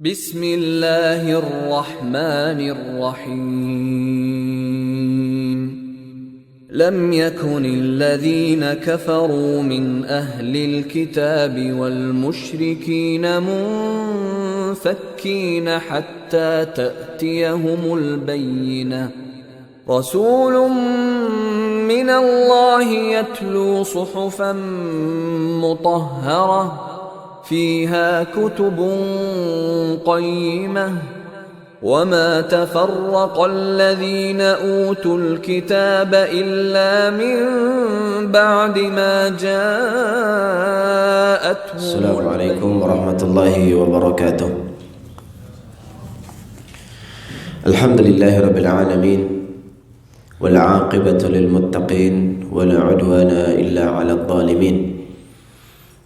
Bismillahirrahmanirrahim. Lam yakunil ladzina kafaru min ahlil kitabi wal musyrikina munfakkina hatta ta'tiyahumul bayyinah. Rasulun minallahi yatlu suhufan mutahharah فيها كتب قيمة وما تفرق الذين أوتوا الكتاب إلا من بعد ما جاءتهم. السلام عليكم ورحمة الله وبركاته. الحمد لله رب العالمين والعاقبة للمتقين ولا عدوان إلا على الظالمين.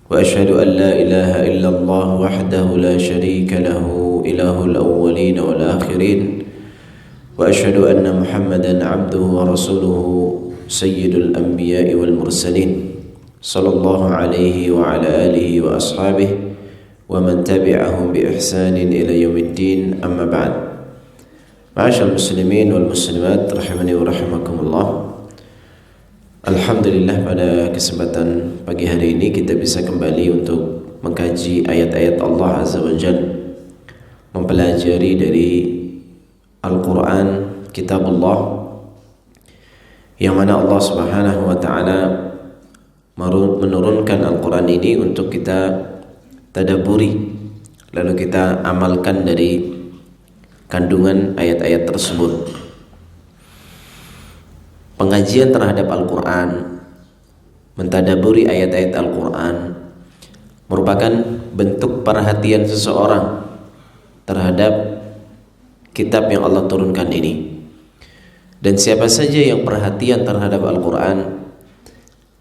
وأشهد أن لا إله إلا الله وحده لا شريك له إله الأولين والآخرين. وأشهد أن محمدا عبده ورسوله سيد الأنبياء والمرسلين صلى الله عليه وعلى آله وأصحابه ومن تبعهم بإحسان إلى يوم الدين. أما بعد. معاشر المسلمين والمسلمات رحمني ورحمكم الله. Alhamdulillah, pada kesempatan pagi hari ini kita bisa kembali untuk mengkaji ayat-ayat Allah Azza wa Jalla, mempelajari dari Al-Quran, Kitabullah, yang mana Allah Subhanahu wa Ta'ala menurunkan Al-Quran ini untuk kita tadabburi, lalu kita amalkan dari kandungan ayat-ayat tersebut. Pengajian terhadap Al-Quran, mentadaburi ayat-ayat Al-Quran merupakan bentuk perhatian seseorang terhadap kitab yang Allah turunkan ini. Dan siapa saja yang perhatian terhadap Al-Quran,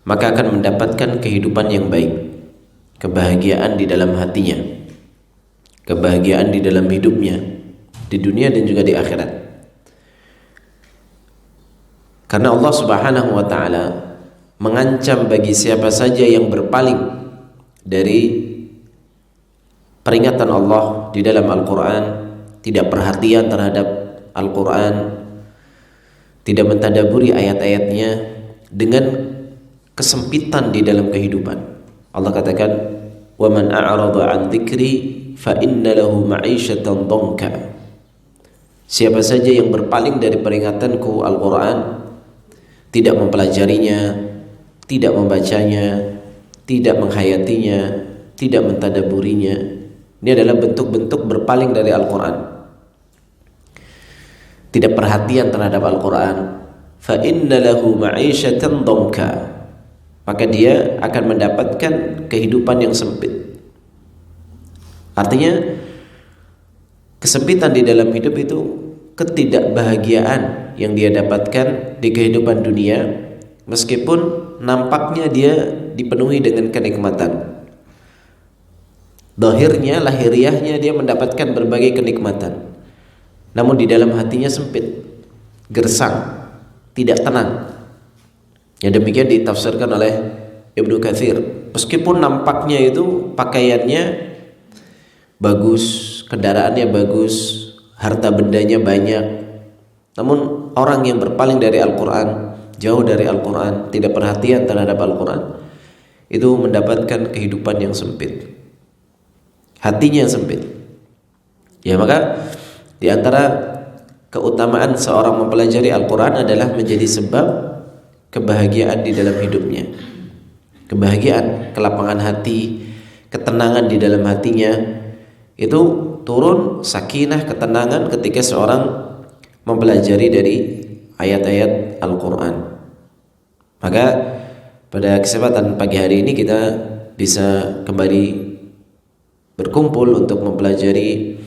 maka akan mendapatkan kehidupan yang baik, kebahagiaan di dalam hatinya, kebahagiaan di dalam hidupnya, di dunia dan juga di akhirat. Karena Allah Subhanahu wa Ta'ala mengancam bagi siapa saja yang berpaling dari peringatan Allah di dalam Al-Quran, tidak perhatian terhadap Al-Quran, tidak mentadaburi ayat-ayatnya, dengan kesempitan di dalam kehidupan. Allah katakan, "Wa man a'rada 'an dzikri fa inna lahu ma'isyatan dhanka." Siapa saja yang berpaling dari peringatanku Al-Quran, tidak mempelajarinya, tidak membacanya, tidak menghayatinya, tidak mentadaburinya, ini adalah bentuk-bentuk berpaling dari Al-Quran. Tidak perhatian terhadap Al-Quran, fa inna lahu ma'isyatan dhanka, maka dia akan mendapatkan kehidupan yang sempit. Artinya kesempitan di dalam hidup itu ketidakbahagiaan yang dia dapatkan di kehidupan dunia, meskipun nampaknya dia dipenuhi dengan kenikmatan. Zahirnya, lahiriahnya dia mendapatkan berbagai kenikmatan, namun di dalam hatinya sempit, gersang, tidak tenang. Yang demikian ditafsirkan oleh Ibnu Katsir. Meskipun nampaknya itu pakaiannya bagus, kendaraannya bagus, harta bendanya banyak, namun orang yang berpaling dari Al-Quran, jauh dari Al-Quran, tidak perhatian terhadap Al-Quran, itu mendapatkan kehidupan yang sempit, hatinya yang sempit. Ya, maka di antara keutamaan seorang mempelajari Al-Quran adalah menjadi sebab kebahagiaan di dalam hidupnya, kebahagiaan, kelapangan hati, ketenangan di dalam hatinya. Itu turun sakinah, ketenangan ketika seorang mempelajari dari ayat-ayat Al-Quran. Maka pada kesempatan pagi hari ini kita bisa kembali berkumpul untuk mempelajari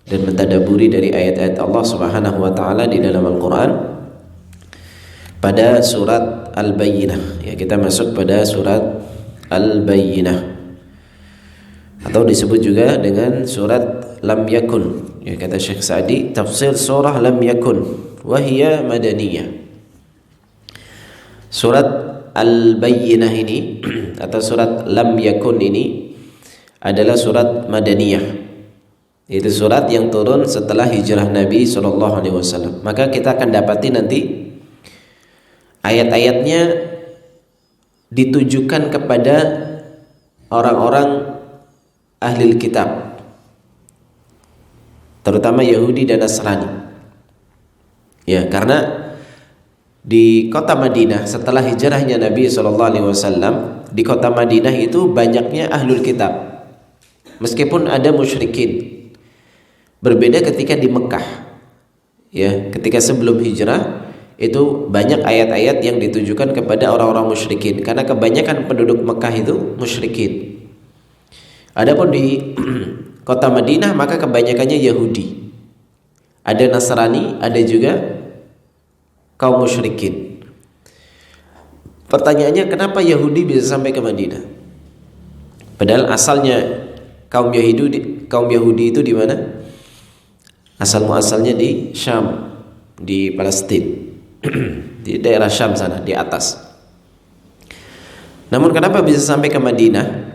dan mentadaburi dari ayat-ayat Allah Subhanahu wa Ta'ala di dalam Al-Quran pada surat Al-Bayyinah. Ya, kita masuk pada surat Al-Bayyinah, atau disebut juga dengan surat Lam Yakun. Ya, kata Syekh Sa'di, tafsir surah Lam Yakun wa hiya madaniyah. Surat Al-Bayyinah ini atau surat Lam Yakun ini adalah surat madaniyah. Itu surat yang turun setelah hijrah Nabi SAW. Maka kita akan dapati nanti ayat-ayatnya ditujukan kepada orang-orang ahli kitab, terutama Yahudi dan Nasrani. Ya, karena di kota Madinah setelah hijrahnya Nabi SAW, di kota Madinah itu banyaknya ahlul kitab, meskipun ada musyrikin. Berbeda ketika di Mekah. Ya, ketika sebelum hijrah itu banyak ayat-ayat yang ditujukan kepada orang-orang musyrikin, karena kebanyakan penduduk Mekah itu musyrikin. Adapun di kota Madinah maka kebanyakannya Yahudi. Ada Nasrani, ada juga kaum musyrikin. Pertanyaannya, kenapa Yahudi bisa sampai ke Madinah? Padahal asalnya kaum Yahudi itu di mana? Asal muasalnya di Syam, di Palestina. Di daerah Syam sana, di atas. Namun kenapa bisa sampai ke Madinah?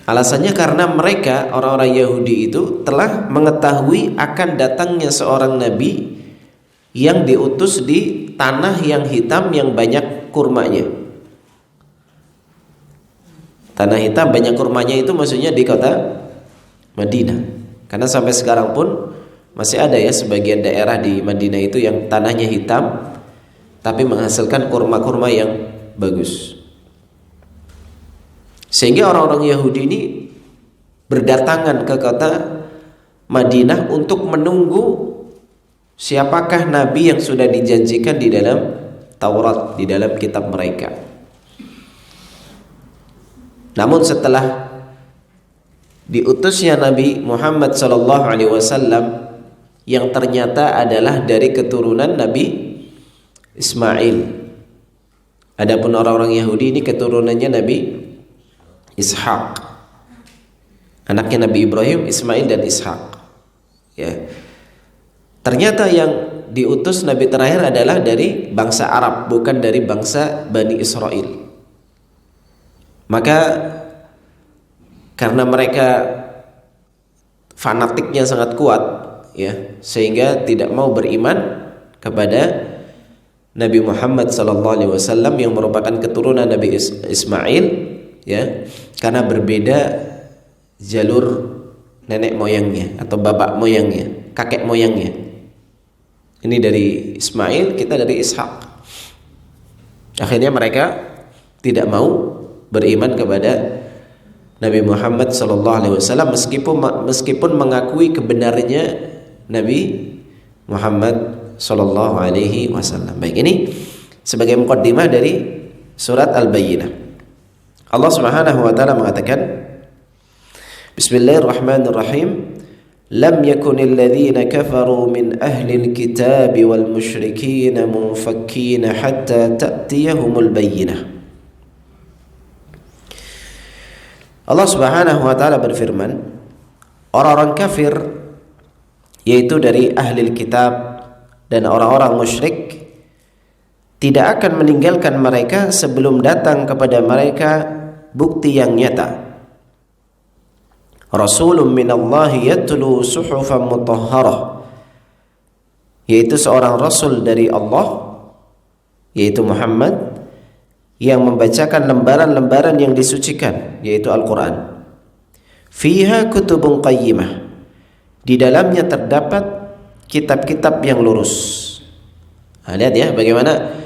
Alasannya karena mereka, orang-orang Yahudi itu telah mengetahui akan datangnya seorang nabi yang diutus di tanah yang hitam yang banyak kurmanya. Tanah hitam banyak kurmanya itu maksudnya di kota Madinah. Karena sampai sekarang pun masih ada ya sebagian daerah di Madinah itu yang tanahnya hitam tapi menghasilkan kurma-kurma yang bagus. Sehingga orang-orang Yahudi ini berdatangan ke kota Madinah untuk menunggu siapakah nabi yang sudah dijanjikan di dalam Taurat, di dalam kitab mereka. Namun setelah diutusnya Nabi Muhammad SAW yang ternyata adalah dari keturunan Nabi Ismail. Adapun orang-orang Yahudi ini keturunannya Nabi Ishak, anaknya Nabi Ibrahim, Ismail dan Ishak. Ya. Ternyata yang diutus Nabi terakhir adalah dari bangsa Arab, bukan dari bangsa Bani Israel. Maka karena mereka fanatiknya sangat kuat, ya, sehingga tidak mau beriman kepada Nabi Muhammad SAW yang merupakan keturunan Nabi Ismail, ya, karena berbeda jalur nenek moyangnya atau bapak moyangnya, kakek moyangnya. Ini dari Ismail, kita dari Ishak. Akhirnya mereka tidak mau beriman kepada Nabi Muhammad SAW meskipun mengakui kebenarnya Nabi Muhammad SAW. Baik, ini sebagai muqaddimah dari surat Al-Bayyinah. Allah Subhanahu wa taala mengatakan, Bismillahirrahmanirrahim. Lam yakunil ladzina kafaru min ahlil kitab wal musyrikin munfakkin hatta ta'tiyahumul bayyinah. Allah Subhanahu wa taala berfirman, orang-orang kafir yaitu dari ahli kitab dan orang-orang musyrik tidak akan meninggalkan mereka sebelum datang kepada mereka bukti yang nyata. Rasulun minallahi yatlu suhufan mutahharah, yaitu seorang rasul dari Allah, yaitu Muhammad, yang membacakan lembaran-lembaran yang disucikan, yaitu Al-Quran. Fiha kutubun qayyimah, di dalamnya terdapat kitab-kitab yang lurus. Nah, lihat ya bagaimana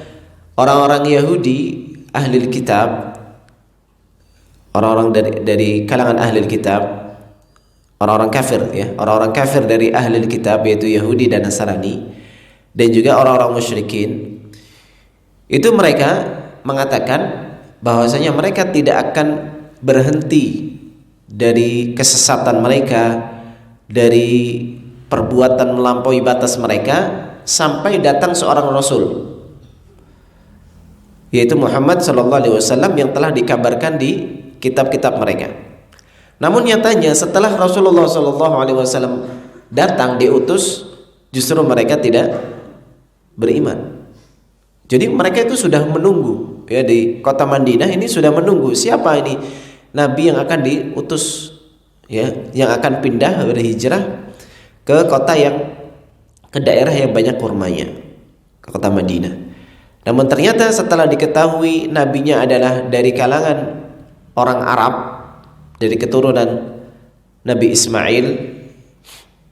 orang-orang Yahudi ahli kitab, orang-orang dari kalangan ahli kitab, orang-orang kafir ya, orang-orang kafir dari ahli kitab yaitu Yahudi dan Nasrani, dan juga orang-orang musyrikin, itu mereka mengatakan bahwasanya mereka tidak akan berhenti dari kesesatan mereka, dari perbuatan melampaui batas mereka sampai datang seorang rasul, yaitu Muhammad SAW yang telah dikabarkan di kitab-kitab mereka. Namun nyatanya setelah Rasulullah SAW datang diutus, justru mereka tidak beriman. Jadi mereka itu sudah menunggu ya, di kota Madinah ini sudah menunggu siapa ini nabi yang akan diutus ya, yang akan pindah berhijrah ke daerah yang banyak kurmanya, ke kota Madinah. Namun ternyata setelah diketahui nabinya adalah dari kalangan orang Arab, dari keturunan Nabi Ismail,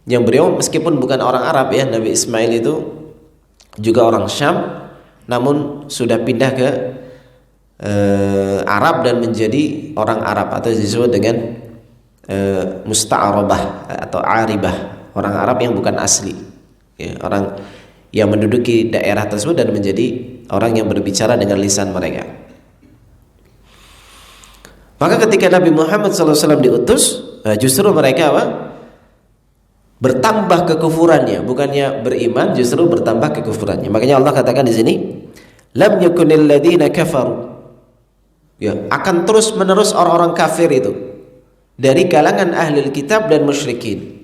yang beliau meskipun bukan orang Arab ya, Nabi Ismail itu juga orang Syam, namun sudah pindah ke Arab dan menjadi orang Arab, atau disebut dengan musta'arabah atau aribah, orang Arab yang bukan asli ya, orang yang menduduki daerah tersebut dan menjadi orang yang berbicara dengan lisan mereka. Maka ketika Nabi Muhammad SAW diutus, justru mereka apa? Bertambah kekufurannya, bukannya beriman, justru bertambah kekufurannya. Makanya Allah katakan di sini, lam yakunil ladzina kafaru. Ya, akan terus menerus orang-orang kafir itu dari kalangan ahli kitab dan musyrikin.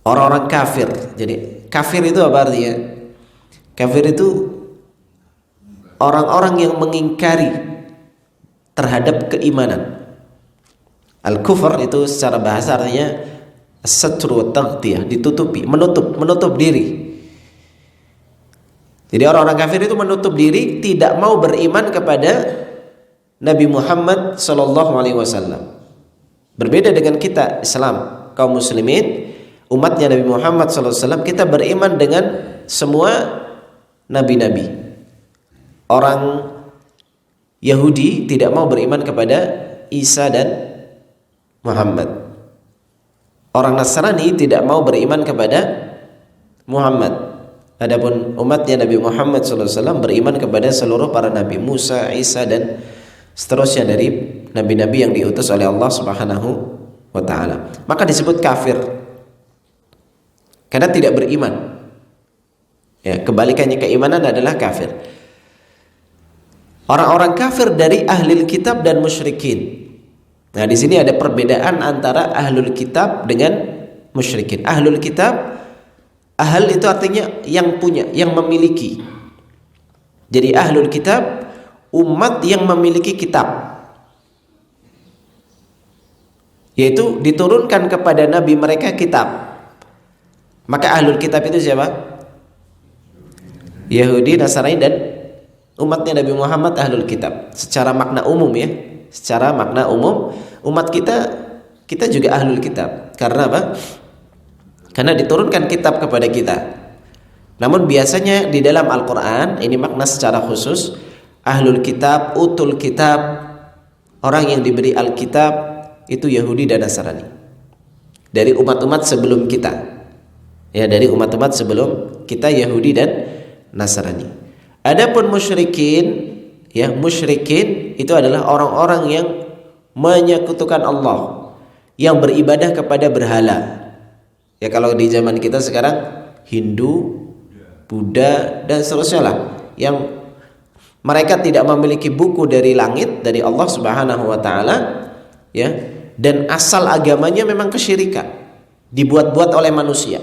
Orang-orang kafir. Jadi kafir itu apa artinya? Kafir itu orang-orang yang mengingkari terhadap keimanan. Al-kufr itu secara bahasa artinya as-satru wa taghtiyah, ditutupi, menutup diri. Jadi orang-orang kafir itu menutup diri, tidak mau beriman kepada Nabi Muhammad SAW. Berbeda dengan kita Islam, kaum muslimin, umatnya Nabi Muhammad SAW, kita beriman dengan semua nabi-nabi. Orang Yahudi tidak mau beriman kepada Isa dan Muhammad. Orang Nasrani tidak mau beriman kepada Muhammad. Adapun umatnya Nabi Muhammad SAW beriman kepada seluruh para nabi, Musa, Isa dan seterusnya dari nabi-nabi yang diutus oleh Allah Subhanahu wa taala. Maka disebut kafir karena tidak beriman. Ya, kebalikannya keimanan adalah kafir. Orang-orang kafir dari ahlul kitab dan musyrikin. Nah, di sini ada perbedaan antara ahlul kitab dengan musyrikin. Ahlul kitab, ahl itu artinya yang punya, yang memiliki. Jadi ahlul kitab umat yang memiliki kitab, yaitu diturunkan kepada nabi mereka kitab. Maka ahlul kitab itu siapa? Yahudi, Nasrani dan umatnya Nabi Muhammad ahlul kitab. Secara makna umum ya, secara makna umum umat kita juga ahlul kitab. Karena apa? Karena diturunkan kitab kepada kita. Namun biasanya di dalam Al-Quran, ini makna secara khusus, ahlul kitab, utul kitab, orang yang diberi Alkitab itu Yahudi dan Nasrani, dari umat-umat sebelum kita. Ya, dari umat-umat sebelum kita, Yahudi dan Nasrani. Adapun musyrikin, ya, musyrikin itu adalah orang-orang yang menyekutukan Allah, yang beribadah kepada berhala. Ya, kalau di zaman kita sekarang Hindu, Buddha dan seterusnya lah, yang mereka tidak memiliki buku dari langit, dari Allah Subhanahu wa taala, ya, dan asal agamanya memang kesyirikan, dibuat-buat oleh manusia.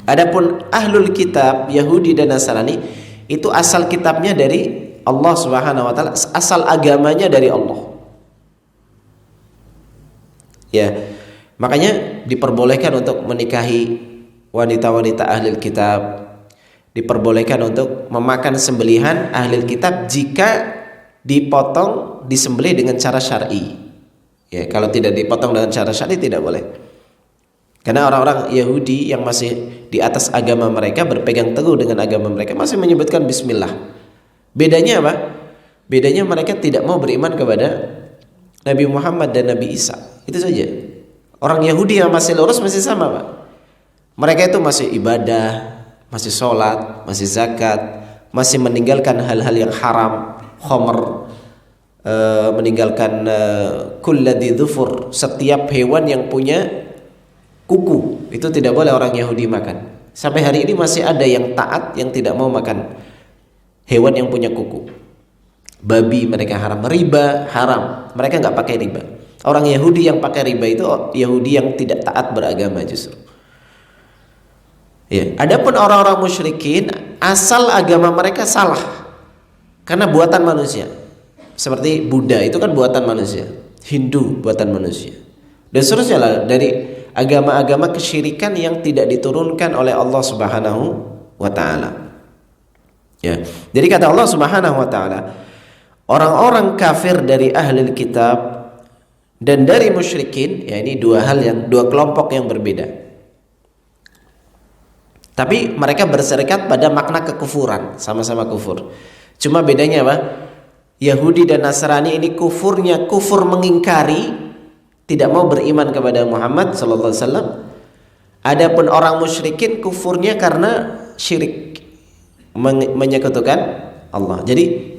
Adapun ahlul kitab, Yahudi dan Nasrani, itu asal kitabnya dari Allah Subhanahu wa taala, asal agamanya dari Allah. Ya, makanya diperbolehkan untuk menikahi wanita-wanita ahlul kitab, diperbolehkan untuk memakan sembelihan ahlul kitab jika dipotong, disembelih dengan cara syar'i. Ya, kalau tidak dipotong dengan cara syar'i tidak boleh. Karena orang-orang Yahudi yang masih di atas agama mereka, berpegang teguh dengan agama mereka, masih menyebutkan bismillah. Bedanya apa? Bedanya mereka tidak mau beriman kepada Nabi Muhammad dan Nabi Isa. Itu saja. Orang Yahudi yang masih lurus masih sama, Pak. Mereka itu masih ibadah, masih sholat, masih zakat, masih meninggalkan hal-hal yang haram, khamr, meninggalkan kulladzi dzufur, setiap hewan yang punya kuku itu tidak boleh orang Yahudi makan. Sampai hari ini masih ada yang taat yang tidak mau makan hewan yang punya kuku. Babi mereka haram, riba haram, mereka nggak pakai riba. Orang Yahudi yang pakai riba itu Yahudi yang tidak taat beragama justru. Ya, adapun orang-orang musyrikin, asal agama mereka salah karena buatan manusia. seperti Buddha itu kan buatan manusia, Hindu buatan manusia, dan seterusnya lah dari agama-agama kesyirikan yang tidak diturunkan oleh Allah Subhanahu wa taala. Ya. Jadi kata Allah Subhanahu wa taala, orang-orang kafir dari ahli kitab dan dari musyrikin, ya ini dua kelompok yang berbeda. Tapi mereka berserikat pada makna kekufuran, sama-sama kufur. Cuma bedanya apa? Yahudi dan Nasrani ini kufurnya kufur mengingkari, tidak mau beriman kepada Muhammad sallallahu alaihi wasallam. Adapun orang musyrikin kufurnya karena syirik, menyekutukan Allah. Jadi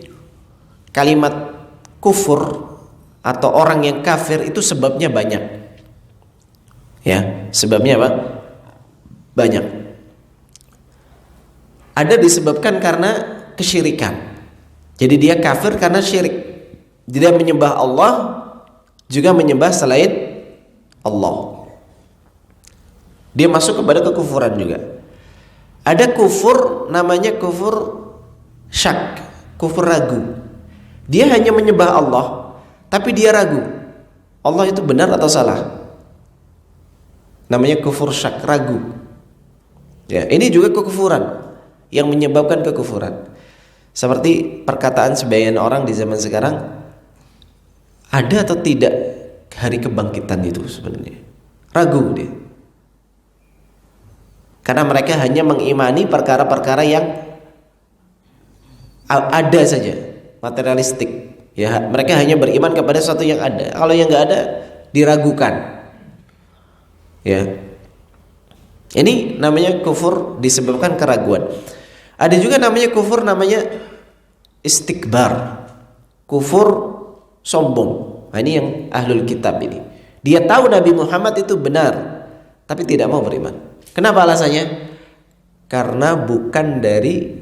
kalimat kufur atau orang yang kafir itu sebabnya banyak. Ya, sebabnya apa? Banyak. Ada disebabkan karena kesyirikan. Jadi dia kafir karena syirik. Dia menyembah Allah, juga menyembah selain Allah. Dia masuk kepada kekufuran juga. Ada kufur namanya kufur syak, kufur ragu. Dia hanya menyembah Allah, tapi dia ragu Allah itu benar atau salah. Namanya kufur syak, ragu. Ya, ini juga kekufuran yang menyebabkan kekufuran. Seperti perkataan sebagian orang di zaman sekarang, ada atau tidak hari kebangkitan itu sebenarnya. Ragu dia. Karena mereka hanya mengimani perkara-perkara yang ada saja, materialistik. Ya, mereka hanya beriman kepada sesuatu yang ada. Kalau yang nggak ada, diragukan. Ya, ini namanya kufur disebabkan keraguan. Ada juga namanya kufur namanya istikbar, kufur sombong. Nah, ini yang ahlul kitab ini. Dia tahu Nabi Muhammad itu benar, tapi tidak mau beriman. Kenapa alasannya? Karena bukan dari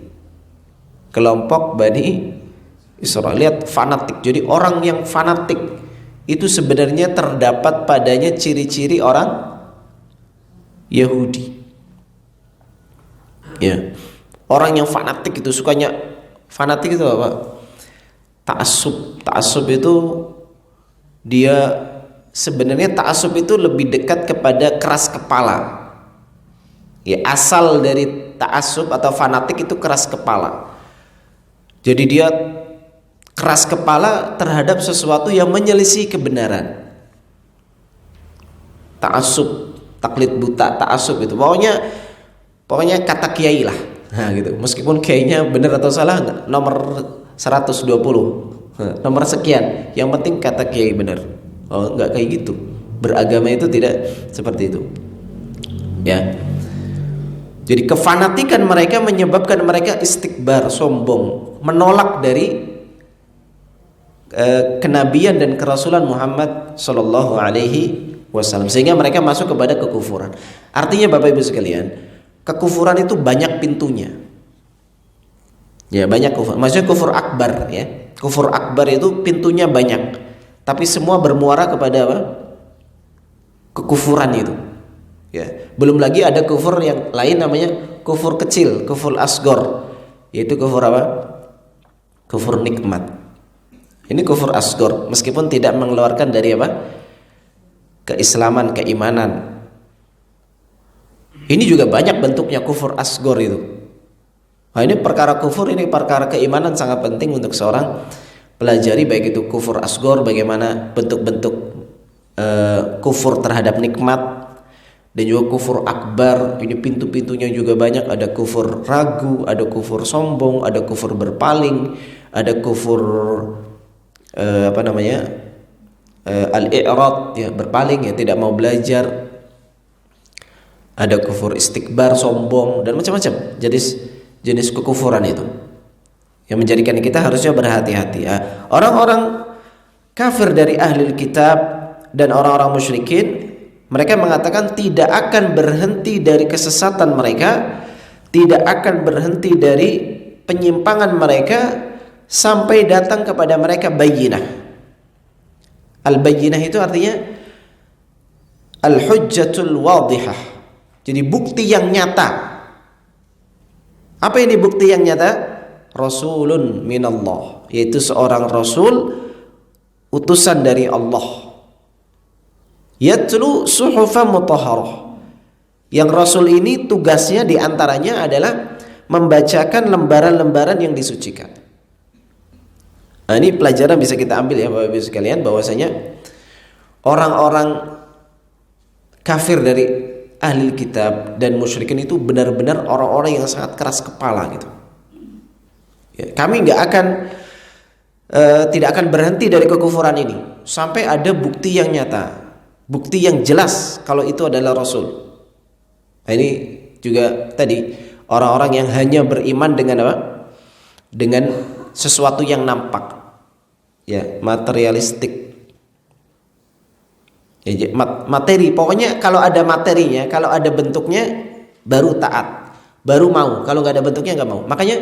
kelompok Bani Israil. Lihat, fanatik. Jadi orang yang fanatik itu sebenarnya terdapat padanya ciri-ciri orang Yahudi. Ya. Orang yang fanatik itu sukanya, fanatik itu apa? Ta'assub. Ta'assub itu dia sebenarnya ta'assub itu lebih dekat kepada keras kepala. Ya, asal dari ta'assub atau fanatik itu keras kepala. Jadi dia keras kepala terhadap sesuatu yang menyelisih kebenaran. Ta'assub, taklid buta, ta'assub itu. Pokoknya kata kiai lah. Nah, gitu. Meskipun kiainya benar atau salah, nomor 120. Nomor sekian. Yang penting kata kiai benar. Oh, enggak kayak gitu. Beragama itu tidak seperti itu. Ya. Jadi kefanatikan mereka menyebabkan mereka istikbar, sombong, menolak dari kenabian dan kerasulan Muhammad sallallahu alaihi wasallam, sehingga mereka masuk kepada kekufuran. Artinya Bapak Ibu sekalian, kekufuran itu banyak pintunya. Ya, banyak kufur. Maksudnya kufur akbar, ya. Kufur akbar itu pintunya banyak, tapi semua bermuara kepada apa? Kekufuran itu. Ya, belum lagi ada kufur yang lain namanya kufur kecil, kufur asgor, yaitu kufur apa? Kufur nikmat. Ini kufur asgor, meskipun tidak mengeluarkan dari apa? Keislaman, keimanan. Ini juga banyak bentuknya kufur asgor itu. Nah, ini perkara kufur, ini perkara keimanan sangat penting untuk seorang pelajari, baik itu kufur asgor, bagaimana bentuk-bentuk kufur terhadap nikmat. Dan juga kufur akbar, ini pintu-pintunya juga banyak. Ada kufur ragu, ada kufur sombong, ada kufur berpaling, ada kufur al-i'rad, ya, berpaling, ya, tidak mau belajar. Ada kufur istikbar, sombong, dan macam-macam jenis kekufuran itu, yang menjadikan kita harusnya berhati-hati. Ya. Orang-orang kafir dari ahli kitab dan orang-orang musyrikin, mereka mengatakan tidak akan berhenti dari kesesatan mereka, tidak akan berhenti dari penyimpangan mereka sampai datang kepada mereka bayyinah. Al-bayyinah itu artinya al-hujjatul wadihah. Jadi bukti yang nyata. Apa ini bukti yang nyata? rasulun minallah, yaitu seorang rasul utusan dari Allah. Yatlu suhufan mutahharah. Yang rasul ini tugasnya diantaranya adalah membacakan lembaran-lembaran yang disucikan. Nah, ini pelajaran bisa kita ambil ya Bapak Ibu sekalian, bahwasanya orang-orang kafir dari ahli kitab dan musyrikin itu benar-benar orang-orang yang sangat keras kepala gitu. Ya, kami tidak akan berhenti dari kekufuran ini sampai ada bukti yang nyata, bukti yang jelas kalau itu adalah rasul. Nah, ini juga tadi orang-orang yang hanya beriman dengan apa? Dengan sesuatu yang nampak, ya, materialistik. Ya, materi, pokoknya kalau ada materinya, kalau ada bentuknya baru taat, baru mau. Kalau nggak ada bentuknya nggak mau. Makanya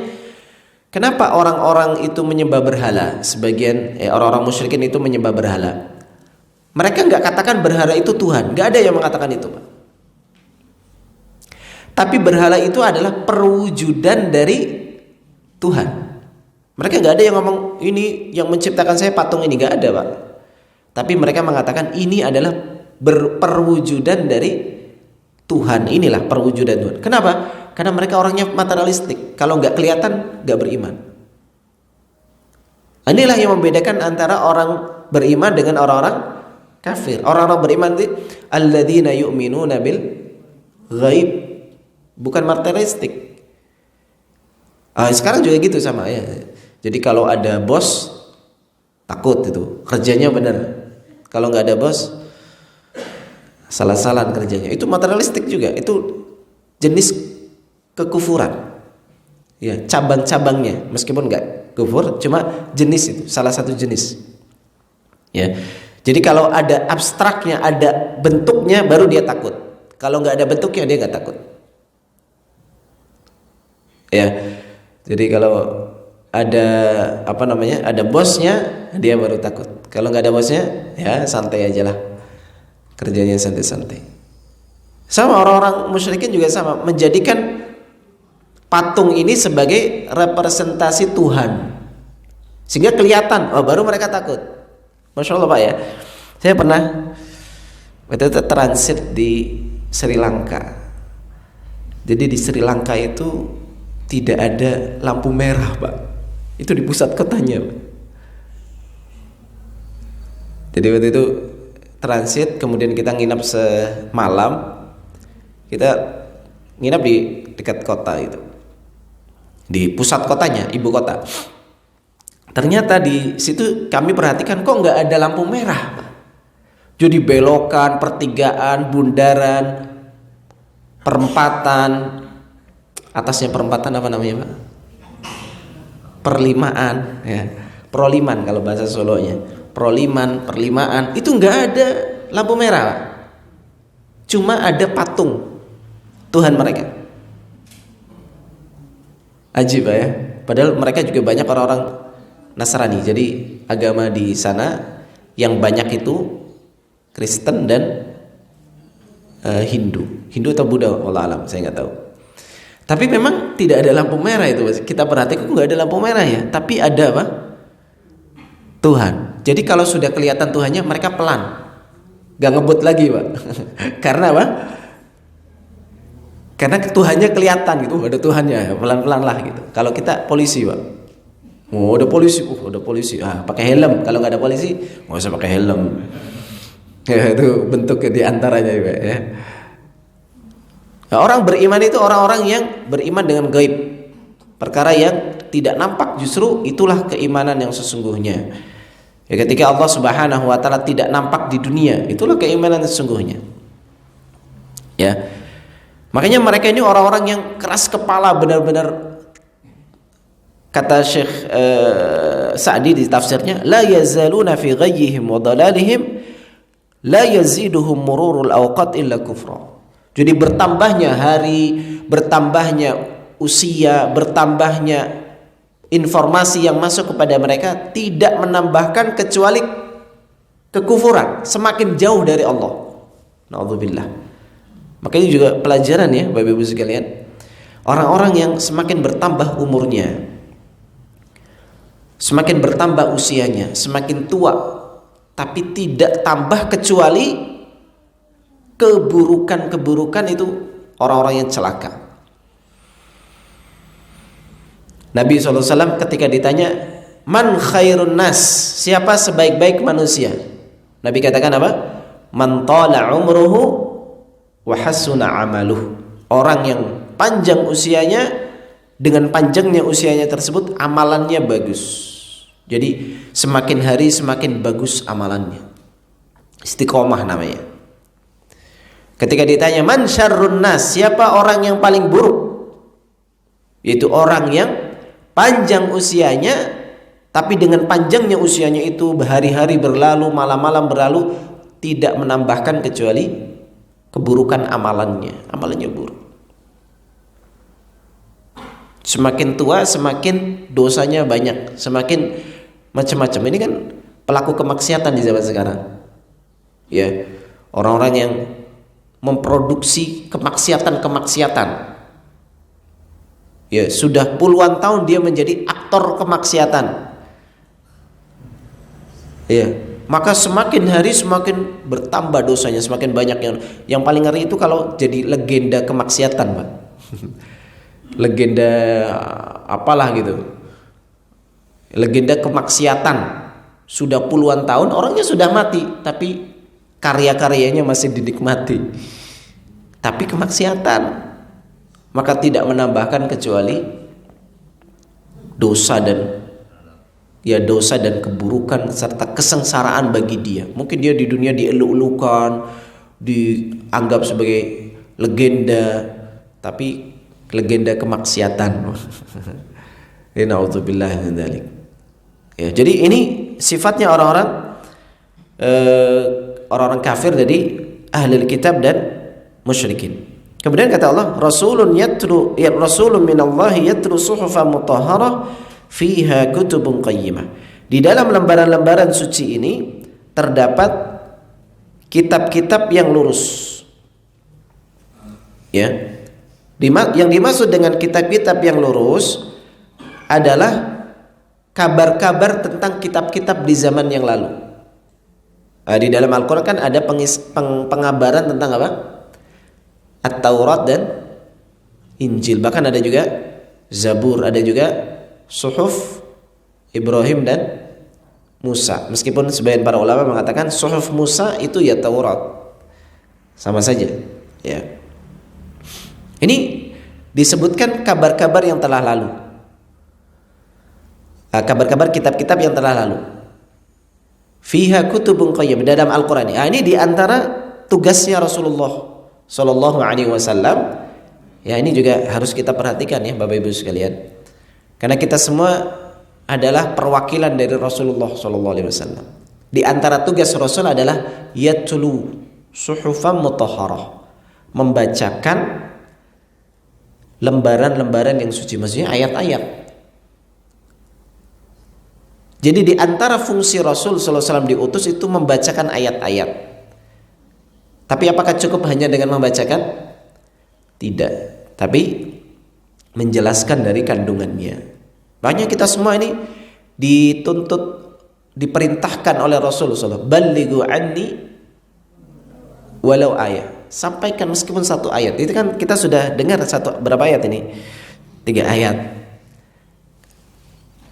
kenapa orang-orang itu menyembah berhala? Sebagian orang-orang musyrikin itu menyembah berhala. Mereka nggak katakan berhala itu Tuhan, nggak ada yang mengatakan itu, Pak. Tapi berhala itu adalah perwujudan dari Tuhan. Mereka nggak ada yang ngomong ini yang menciptakan saya patung ini, nggak ada, Pak. Tapi mereka mengatakan ini adalah perwujudan dari Tuhan. Inilah perwujudan Tuhan. Kenapa? Karena mereka orangnya materialistik. Kalau nggak kelihatan, nggak beriman. Inilah yang membedakan antara orang beriman dengan orang-orang kafir. Orang-orang beriman itu alladzina yu'minuna bil ghaib, bukan materialistik. Sekarang juga gitu sama ya. Jadi kalau ada bos takut itu kerjanya benar. Kalau nggak ada bos salah-salah kerjanya. Itu materialistik juga. Itu jenis kekufuran. Ya, cabang-cabangnya meskipun nggak kufur, cuma jenis itu salah satu jenis. Ya. Jadi kalau ada abstraknya, ada bentuknya, baru dia takut. Kalau nggak ada bentuknya dia nggak takut. Ya. Jadi kalau ada ada bosnya, dia baru takut. Kalau nggak ada bosnya, ya santai aja lah, kerjanya santai-santai. Sama orang-orang musyrikin juga sama, menjadikan patung ini sebagai representasi Tuhan, sehingga kelihatan, baru mereka takut. Masya Allah Pak ya, saya pernah waktu itu transit di Sri Lanka. Jadi di Sri Lanka itu tidak ada lampu merah Pak. Itu di pusat kotanya Pak. Jadi waktu itu transit, kemudian kita nginap semalam. Kita nginap di dekat kota itu, di pusat kotanya, ibu kota. Ternyata di situ kami perhatikan kok nggak ada lampu merah Pak. Jadi belokan, pertigaan, bundaran, perempatan, atasnya perempatan apa namanya Pak? Perlimaan, ya. Proliman kalau bahasa Solonya. Proliman, perlimaan, itu nggak ada lampu merah Pak. Cuma ada patung Tuhan mereka. Ajib ya. Padahal mereka juga banyak orang-orang Nasrani. Jadi agama di sana yang banyak itu Kristen dan Hindu atau Buddha, wallah alam, saya nggak tahu. Tapi memang tidak ada lampu merah itu. Kita perhatikan nggak ada lampu merah ya. Tapi ada apa? Tuhan. Jadi kalau sudah kelihatan Tuhannya, mereka pelan, nggak ngebut lagi Pak. Karena apa? Karena Tuhannya kelihatan gitu. Ada Tuhannya, pelan-pelan lah gitu. Kalau kita polisi Pak, ada polisi. Pakai helm. Kalau nggak ada polisi, nggak usah pakai helm. Ya, itu bentuknya diantaranya juga ya. Nah, orang beriman itu orang-orang yang beriman dengan gaib, perkara yang tidak nampak. Justru itulah keimanan yang sesungguhnya. Ya, ketika Allah Subhanahu wa taala tidak nampak di dunia, itulah keimanan sesungguhnya. Ya. Makanya mereka ini orang-orang yang keras kepala, benar-benar. Kata Syekh Sa'di di tafsirnya, la yazaluna fi ghayyihim wa dalalihim la yaziduhum mururul awqat illa kufra. Jadi bertambahnya hari, bertambahnya usia, bertambahnya informasi yang masuk kepada mereka tidak menambahkan kecuali kekufuran, semakin jauh dari Allah. Na'udzubillah. Makanya juga pelajaran ya Bapak Ibu sekalian, orang-orang yang semakin bertambah umurnya, semakin bertambah usianya, semakin tua, tapi tidak tambah kecuali keburukan-keburukan. Itu orang-orang yang celaka. Nabi SAW ketika ditanya, man khairun nas, siapa sebaik-baik manusia? Nabi katakan apa? Man tala umruhu wa hasuna amaluh. Orang yang panjang usianya, dengan panjangnya usianya tersebut amalannya bagus. Jadi semakin hari semakin bagus amalannya. Istiqomah namanya. Ketika ditanya man syarrun nas, siapa orang yang paling buruk? Yaitu orang yang panjang usianya, tapi dengan panjangnya usianya itu berhari-hari berlalu, malam-malam berlalu, tidak menambahkan kecuali keburukan amalannya buruk. Semakin tua semakin dosanya banyak, semakin macam-macam. Ini kan pelaku kemaksiatan di zaman sekarang. Ya, orang-orang yang memproduksi kemaksiatan. Ya, sudah puluhan tahun dia menjadi aktor kemaksiatan. Ya, maka semakin hari semakin bertambah dosanya, semakin banyak. Yang paling ngeri itu kalau jadi legenda kemaksiatan, Pak. Legenda apalah gitu. Legenda kemaksiatan. Sudah puluhan tahun, orangnya sudah mati, tapi karya-karyanya masih dinikmati. Tapi kemaksiatan, maka tidak menambahkan kecuali dosa dan keburukan serta kesengsaraan bagi dia. Mungkin dia di dunia dieluk-elukan, dianggap sebagai legenda, tapi legenda kemaksiatan. Na'udzubillah min dzalik. Ya, jadi ini sifatnya orang-orang kafir, jadi ahli kitab dan musyrikin. Kemudian kata Allah, rasulun minallahi yatlu suhufan mutahharah fiha kutubun qayyimah. Di dalam lembaran-lembaran suci ini terdapat kitab-kitab yang lurus. Ya. Yang dimaksud dengan kitab-kitab yang lurus adalah kabar-kabar tentang kitab-kitab di zaman yang lalu. Di dalam Al-Quran kan ada pengabaran tentang apa? At-Taurat dan Injil. Bahkan ada juga Zabur, ada juga Suhuf Ibrahim dan Musa. Meskipun sebagian para ulama mengatakan Suhuf Musa itu ya Taurat, sama saja. Ya. Ini disebutkan kabar-kabar yang telah lalu, kabar-kabar kitab-kitab yang telah lalu. Fiha kutubun qayyim, dalam Al-Quran. Ini diantara tugasnya Rasulullah Sallallahu Alaihi Wasallam. Ya, ini juga harus kita perhatikan ya, Bapak Ibu sekalian, karena kita semua adalah perwakilan dari Rasulullah Sallallahu Alaihi Wasallam. Di antara tugas Rasul adalah yatlu suhufan mutahharah, membacakan lembaran-lembaran yang suci, maksudnya ayat-ayat. Jadi di antara fungsi Rasul sallallahu alaihi wasallam diutus itu membacakan ayat-ayat. Tapi apakah cukup hanya dengan membacakan? Tidak. Tapi menjelaskan dari kandungannya. Makanya kita semua ini dituntut, diperintahkan oleh Rasul sallallahu alaihi wasallam, ballighu anni walau ayat. Sampaikan meskipun satu ayat. Itu kan kita sudah dengar berapa ayat ini? 3 ayat.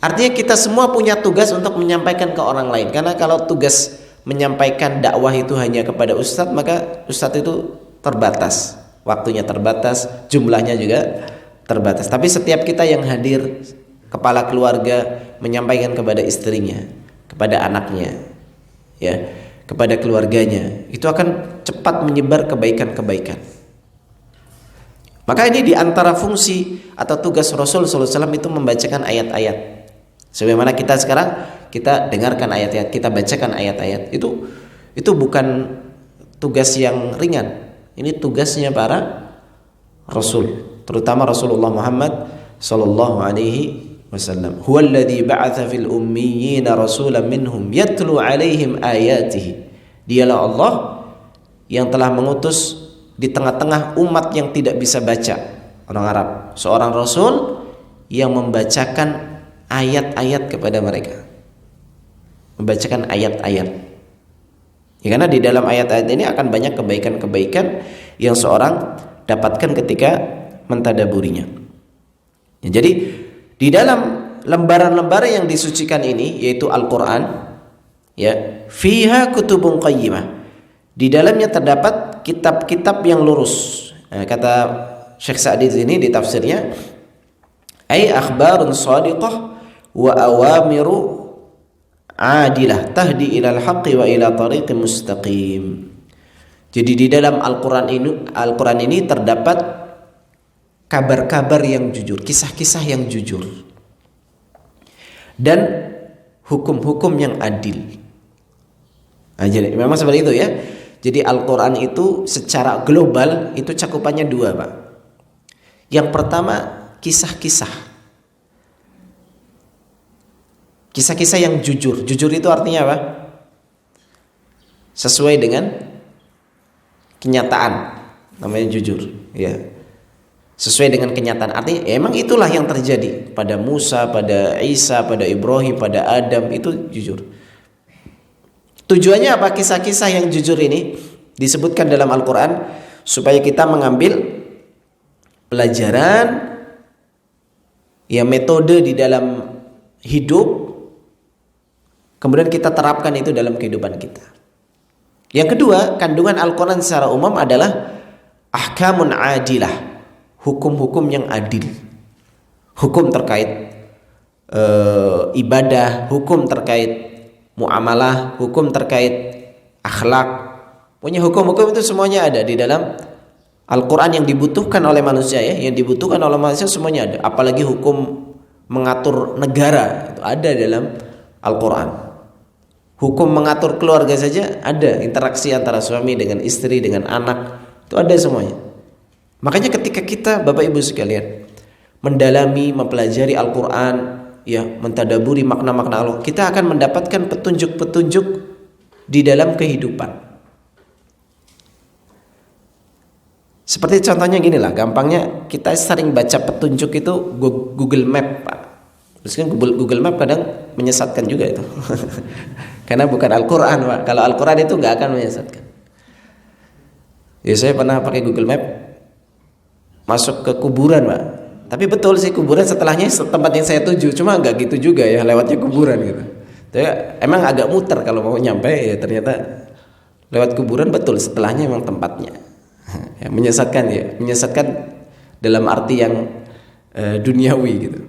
Artinya kita semua punya tugas untuk menyampaikan ke orang lain. Karena kalau tugas menyampaikan dakwah itu hanya kepada ustadz, maka ustadz itu terbatas, waktunya terbatas, jumlahnya juga terbatas. Tapi setiap kita yang hadir, kepala keluarga, menyampaikan kepada istrinya, kepada anaknya, ya, kepada keluarganya, itu akan cepat menyebar kebaikan-kebaikan. Maka ini diantara fungsi atau tugas Rasul sallallahu alaihi wasallam itu membacakan ayat-ayat. Sebagaimana kita sekarang, kita dengarkan ayat-ayat, kita bacakan ayat-ayat. Itu bukan tugas yang ringan. Ini tugasnya para Rasul, terutama Rasulullah Muhammad sallallahu alaihi wasallam. Huwallazi ba'atsa fil ummiyina rasulan minhum yatlu 'alaihim ayatihi. Dialah Allah yang telah mengutus di tengah-tengah umat yang tidak bisa baca, orang Arab, seorang rasul yang membacakan ayat-ayat kepada mereka. Membacakan ayat-ayat. Ya, karena di dalam ayat-ayat ini akan banyak kebaikan-kebaikan yang seorang dapatkan ketika mentadaburinya. Ya, jadi di dalam lembaran-lembaran yang disucikan ini, yaitu Al-Quran, ya, fiha kutubun qayyimah. Di dalamnya terdapat kitab-kitab yang lurus. Nah, kata Syekh Sa'di ini di tafsirnya, ay akhbarun shadiqah wa awamiru adilah tahdi ilal haqqi wa ila tariqin mustaqim. Jadi di dalam Al-Quran ini terdapat kabar-kabar yang jujur, kisah-kisah yang jujur, dan hukum-hukum yang adil. Nah, jadi memang seperti itu ya. Jadi Al-Quran itu secara global itu cakupannya dua, Pak. Yang pertama kisah-kisah. Kisah-kisah yang jujur. Jujur itu artinya apa? Sesuai dengan kenyataan. Namanya jujur, ya. Sesuai dengan kenyataan. Artinya emang itulah yang terjadi pada Musa, pada Isa, pada Ibrahim, pada Adam, itu jujur. Tujuannya apa? Kisah-kisah yang jujur ini disebutkan dalam Al-Quran supaya kita mengambil pelajaran, ya, metode di dalam hidup, kemudian kita terapkan itu dalam kehidupan kita. Yang kedua, kandungan Al-Quran secara umum adalah ahkamun adilah, hukum-hukum yang adil. Hukum terkait ibadah, hukum terkait muamalah, hukum terkait akhlak. Punya hukum-hukum itu semuanya ada di dalam Al-Quran yang dibutuhkan oleh manusia, ya, yang dibutuhkan oleh manusia semuanya ada. Apalagi hukum mengatur negara itu ada dalam Al-Quran. Hukum mengatur keluarga saja ada, interaksi antara suami dengan istri, dengan anak, itu ada semuanya. Makanya ketika kita, Bapak Ibu sekalian, mendalami, mempelajari Al-Quran, ya, mentadaburi makna-makna Allah, kita akan mendapatkan petunjuk-petunjuk di dalam kehidupan. Seperti contohnya gini lah, gampangnya kita sering baca petunjuk itu Google Map, Pak. Terus kan Google Map kadang menyesatkan juga itu. Karena bukan Al-Quran, Pak. Kalau Al-Quran itu nggak akan menyesatkan. Ya, saya pernah pakai Google Map masuk ke kuburan, Pak. Tapi betul sih kuburan setelahnya tempat yang saya tuju, cuma nggak gitu juga ya, lewatnya kuburan gitu. Tapi emang agak muter kalau mau nyampe, ya ternyata lewat kuburan, betul setelahnya memang tempatnya. Ya, menyesatkan ya, menyesatkan dalam arti yang duniawi gitu.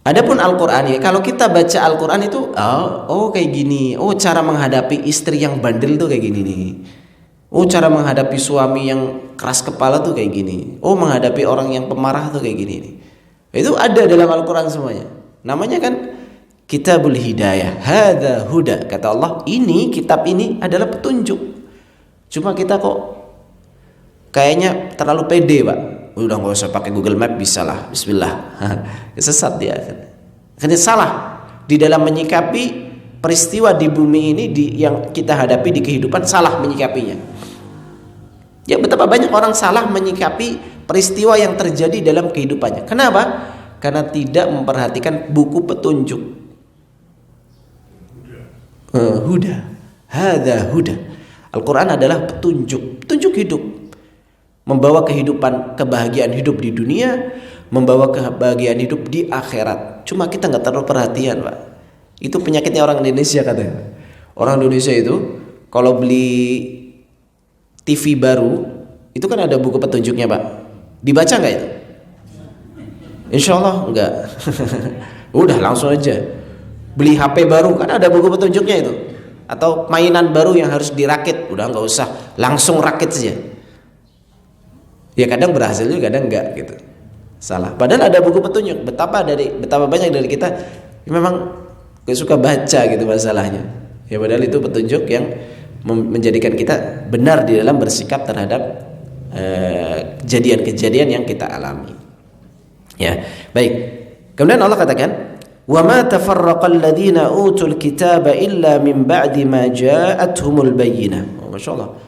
Adapun Al-Quran, ya, kalau kita baca Al-Quran itu, oh kayak gini, oh cara menghadapi istri yang bandel tuh kayak gini nih. Oh cara menghadapi suami yang keras kepala tuh kayak gini. Oh menghadapi orang yang pemarah tuh kayak gini nih. Itu ada dalam Al-Quran semuanya. Namanya kan Kitabul Hidayah. Hadza huda. Kata Allah, ini kitab ini adalah petunjuk. Cuma kita kok kayaknya terlalu pede, Pak. Udah nggak usah pakai Google Map, bisa lah. Bismillah. Sesat dia. Karena salah di dalam menyikapi peristiwa di bumi ini yang kita hadapi di kehidupan, salah menyikapinya. Ya, betapa banyak orang salah menyikapi peristiwa yang terjadi dalam kehidupannya. Kenapa? Karena tidak memperhatikan buku petunjuk. Huda. Hadza huda. Al-Quran adalah petunjuk, petunjuk hidup. Membawa kehidupan, kebahagiaan hidup di dunia, membawa kebahagiaan hidup di akhirat. Cuma kita nggak terlalu perhatian, Pak. Itu penyakitnya orang Indonesia katanya. Orang Indonesia itu kalau beli TV baru, itu kan ada buku petunjuknya, Pak. Dibaca nggak itu? Insya Allah enggak. Udah langsung aja. Beli HP baru kan ada buku petunjuknya itu. Atau mainan baru yang harus dirakit, udah nggak usah, langsung rakit saja. Ya kadang berhasil juga, kadang enggak gitu. Salah. Padahal ada buku petunjuk. Betapa banyak dari kita memang gak suka baca gitu masalahnya. Ya padahal itu petunjuk yang menjadikan kita benar di dalam bersikap terhadap kejadian-kejadian yang kita alami. Ya, baik. Kemudian Allah katakan, "Wa ma tafarraqal ladzina utul kitaba illa min ba'di ma ja'atuhumul bayyinah." Masyaallah.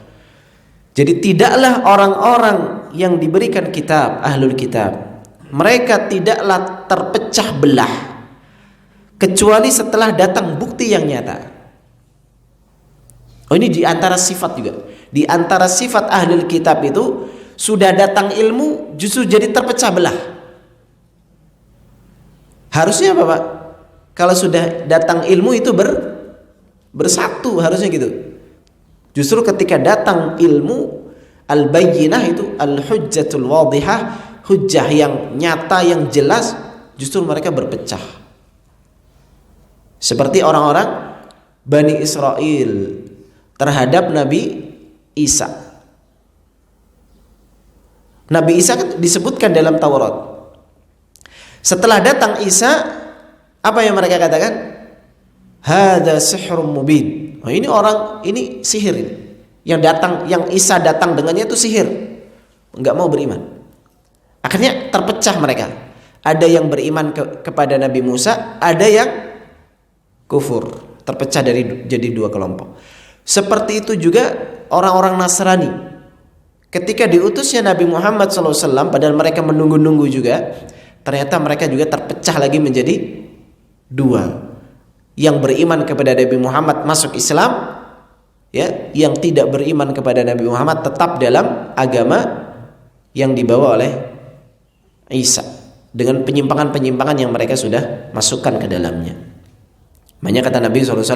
Jadi tidaklah orang-orang yang diberikan kitab, ahlul kitab, mereka tidaklah terpecah belah kecuali setelah datang bukti yang nyata. Oh, ini di antara sifat juga. Di antara sifat ahlul kitab itu sudah datang ilmu justru jadi terpecah belah. Harusnya apa, Pak? Kalau sudah datang ilmu itu bersatu, harusnya gitu. Justru ketika datang ilmu, al-bayyinah itu al-hujjatul wadihah, hujjah yang nyata, yang jelas, justru mereka berpecah. Seperti orang-orang Bani Israel terhadap Nabi Isa. Nabi Isa disebutkan dalam Taurat. Setelah datang Isa, apa yang mereka katakan? Hada sihrun mubin. Oh, ini sihir ini. Yang Isa datang dengannya itu sihir. Enggak mau beriman. Akhirnya terpecah mereka. Ada yang beriman kepada Nabi Musa, ada yang kufur. Terpecah jadi dua kelompok. Seperti itu juga orang-orang Nasrani. Ketika diutusnya Nabi Muhammad SAW, padahal mereka menunggu-nunggu juga, ternyata mereka juga terpecah lagi menjadi dua. Yang beriman kepada Nabi Muhammad masuk Islam, ya, yang tidak beriman kepada Nabi Muhammad tetap dalam agama yang dibawa oleh Isa dengan penyimpangan-penyimpangan yang mereka sudah masukkan ke dalamnya. Makanya kata Nabi SAW,